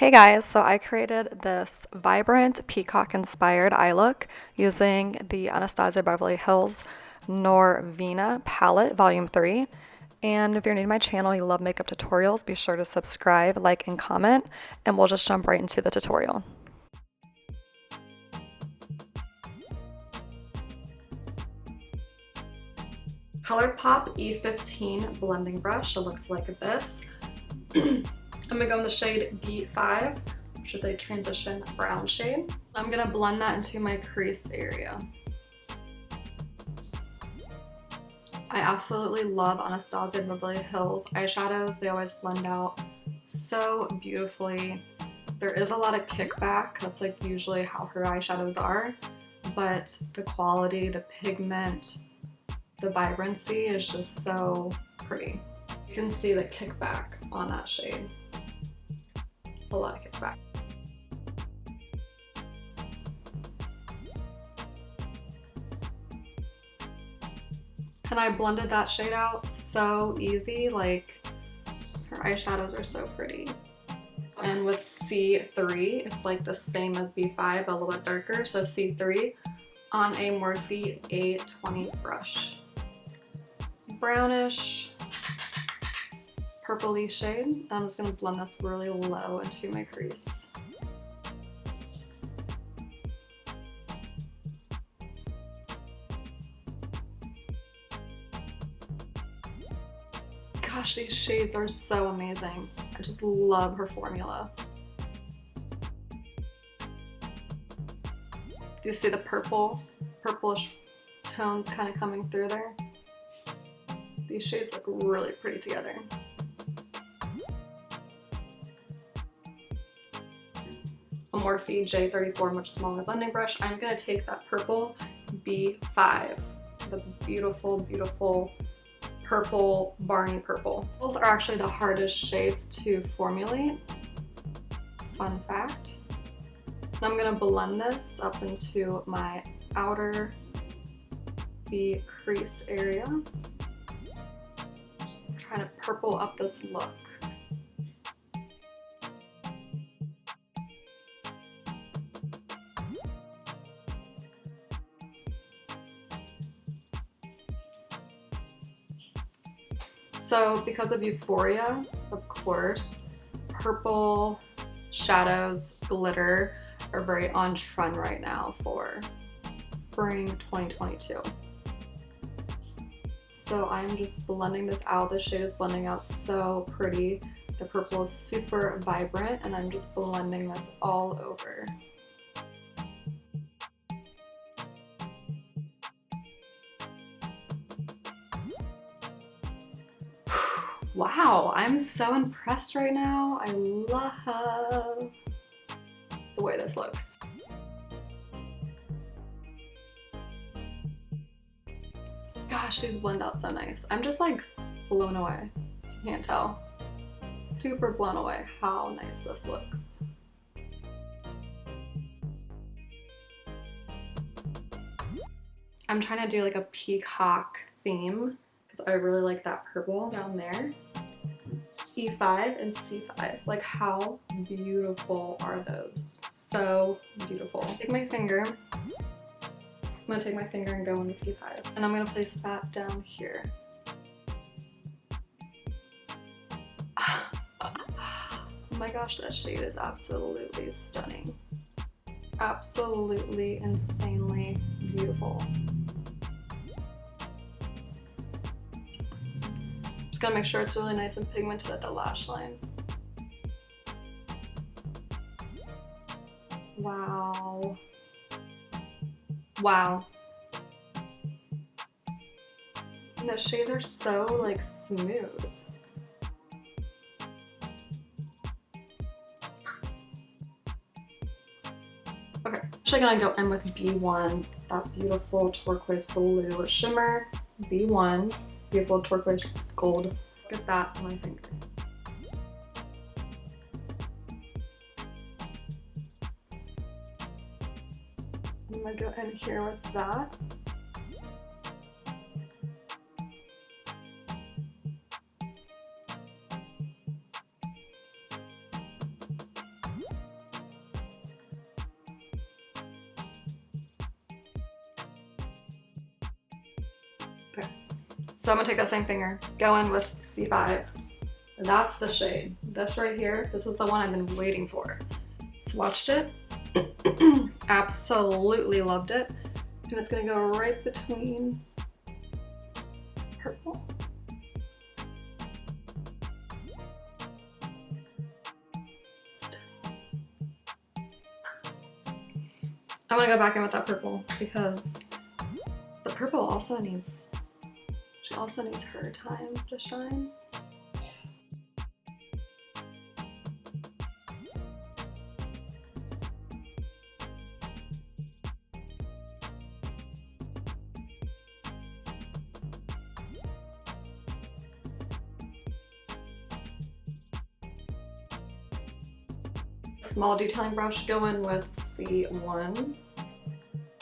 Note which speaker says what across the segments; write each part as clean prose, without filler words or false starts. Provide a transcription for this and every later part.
Speaker 1: Hey guys, so I created this vibrant peacock inspired eye look using the Anastasia Beverly Hills Norvina palette volume 3. And if you're new to my channel, you love makeup tutorials, be sure to subscribe, like, and comment, and we'll just jump right into the tutorial. ColourPop E15 blending brush. It looks like this. I'm gonna go in the shade B5, which is a transition brown shade. I'm gonna blend that into my crease area. I absolutely love Anastasia Beverly Hills eyeshadows. They always blend out so beautifully. There is a lot of kickback. That's like usually how her eyeshadows are, but the quality, the pigment, the vibrancy is just so pretty. You can see the kickback on that shade. A lot of kickback. And I blended that shade out so easy. Like, her eyeshadows are so pretty. And with C3, it's like the same as B5, but a little bit darker. So C3 on a Morphe A20 brush. Brownish, purpley shade. I'm just gonna blend this really low into my crease. Gosh, these shades are so amazing. I just love her formula. Do you see the purplish tones kind of coming through there? These shades look really pretty together. A Morphe J34 much smaller blending brush. I'm gonna take that purple B5, the beautiful, beautiful purple, Barney purple. Those are actually the hardest shades to formulate. Fun fact. And I'm gonna blend this up into my outer V crease area. Just trying to purple up this look. So because of Euphoria, of course, purple shadows, glitter are very on trend right now for spring 2022. So I'm just blending this out. This shade is blending out so pretty. The purple is super vibrant and I'm just blending this all over. Wow, I'm so impressed right now. I love the way this looks. Gosh, these blend out so nice. I'm just like blown away. You can't tell. Super blown away how nice this looks. I'm trying to do like a peacock theme because I really like that purple down there. E5 and C5. Like, how beautiful are those? So beautiful. Take my finger. I'm gonna take my finger and go in with E5. And I'm gonna place that down here. Oh my gosh, that shade is absolutely stunning. Absolutely insanely beautiful. Gonna make sure it's really nice and pigmented at the lash line. Wow. Wow. And the shades are so like smooth. Okay, I'm actually gonna go in with B1, that beautiful turquoise blue shimmer. B1. Beautiful turquoise gold. Look at that on my finger. I'm gonna go in here with that. Okay. So I'm gonna take that same finger, go in with C5. That's the shade. This right here, this is the one I've been waiting for. Swatched it, absolutely loved it. And it's gonna go right between purple. I'm gonna go back in with that purple because the purple also needs, she also needs her time to shine. Small detailing brush, go in with C1,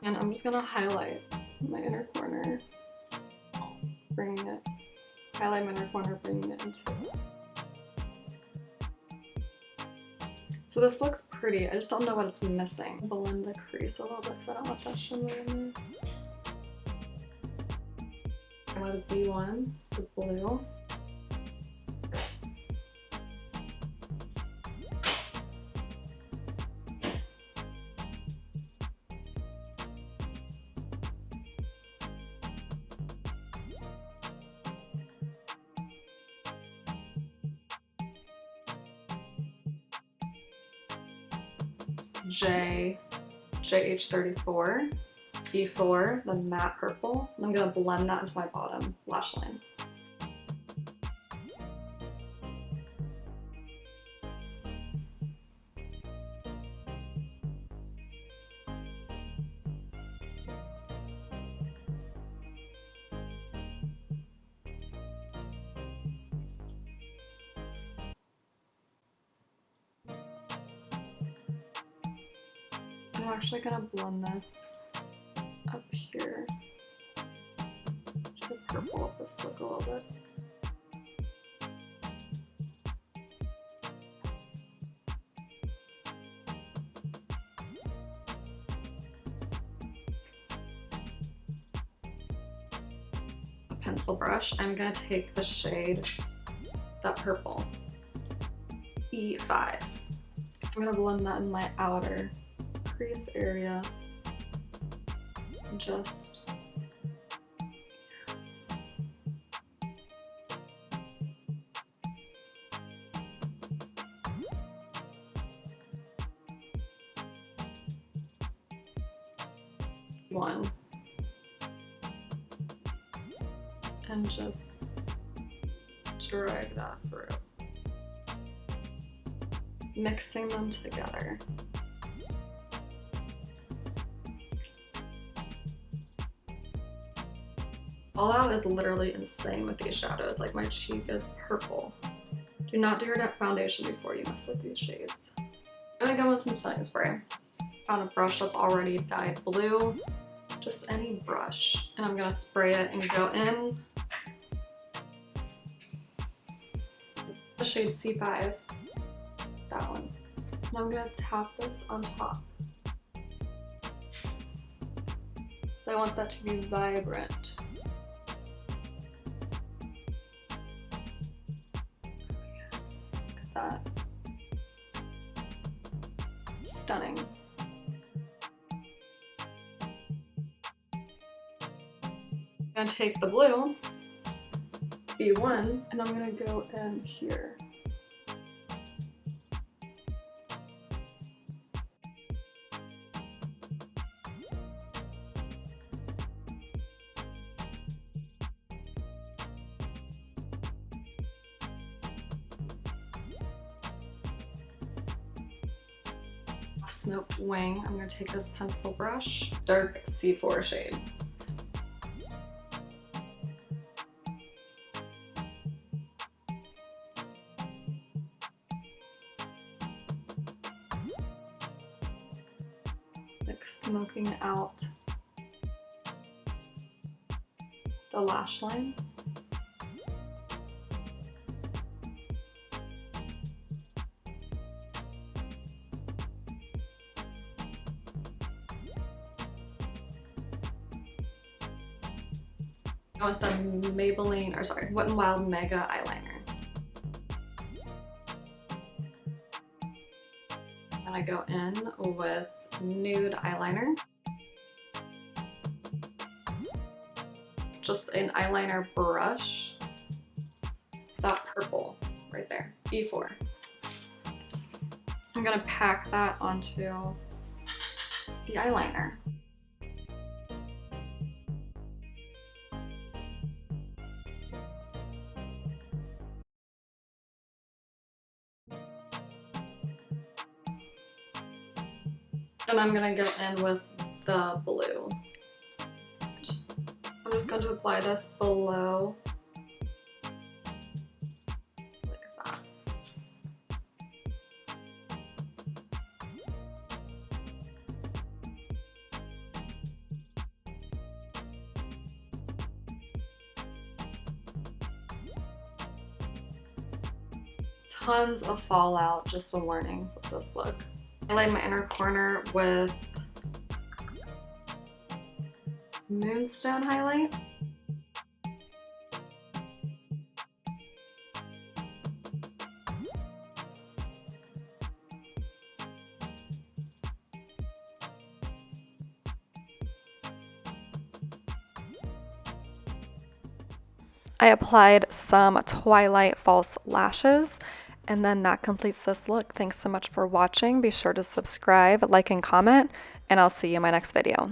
Speaker 1: and I'm just gonna highlight my inner corner, bringing it, highlight my inner corner, bringing it into it. So this looks pretty, I just don't know what it's missing. Blend the crease a little bit because I don't want that shimmer in there. And with B1, the blue. JH34, E4, the matte purple, and I'm gonna blend that into my bottom lash line. I'm actually gonna blend this up here to purple up this look a little bit. A pencil brush, I'm gonna take the shade, that purple, E5. I'm gonna blend that in my outer crease area, just one, and just drag that through, mixing them together. Fallout is literally insane with these shadows. Like, my cheek is purple. Do not do your foundation before you mess with these shades. I'm gonna go with some setting spray. Found a brush that's already dyed blue. Just any brush. And I'm gonna spray it and go in. The shade C5. That one. And I'm gonna tap this on top. So I want that to be vibrant. That. Stunning. I'm gonna take the blue, B1, and I'm gonna go in here. Smoked wing, I'm going to take this pencil brush, dark C4 shade. Like smoking out the lash line. With the Maybelline, or sorry, Wet n Wild Mega Eyeliner. And I go in with nude eyeliner. Just an eyeliner brush. That purple right there, E4. I'm gonna pack that onto the eyeliner. And I'm gonna go in with the blue. I'm just going to apply this below, like that. Tons of fallout, just a warning with this look. I laid my inner corner with Moonstone highlight. I applied some Twilight false lashes, and then that completes this look. Thanks so much for watching. Be sure to subscribe, like, and comment, and I'll see you in my next video.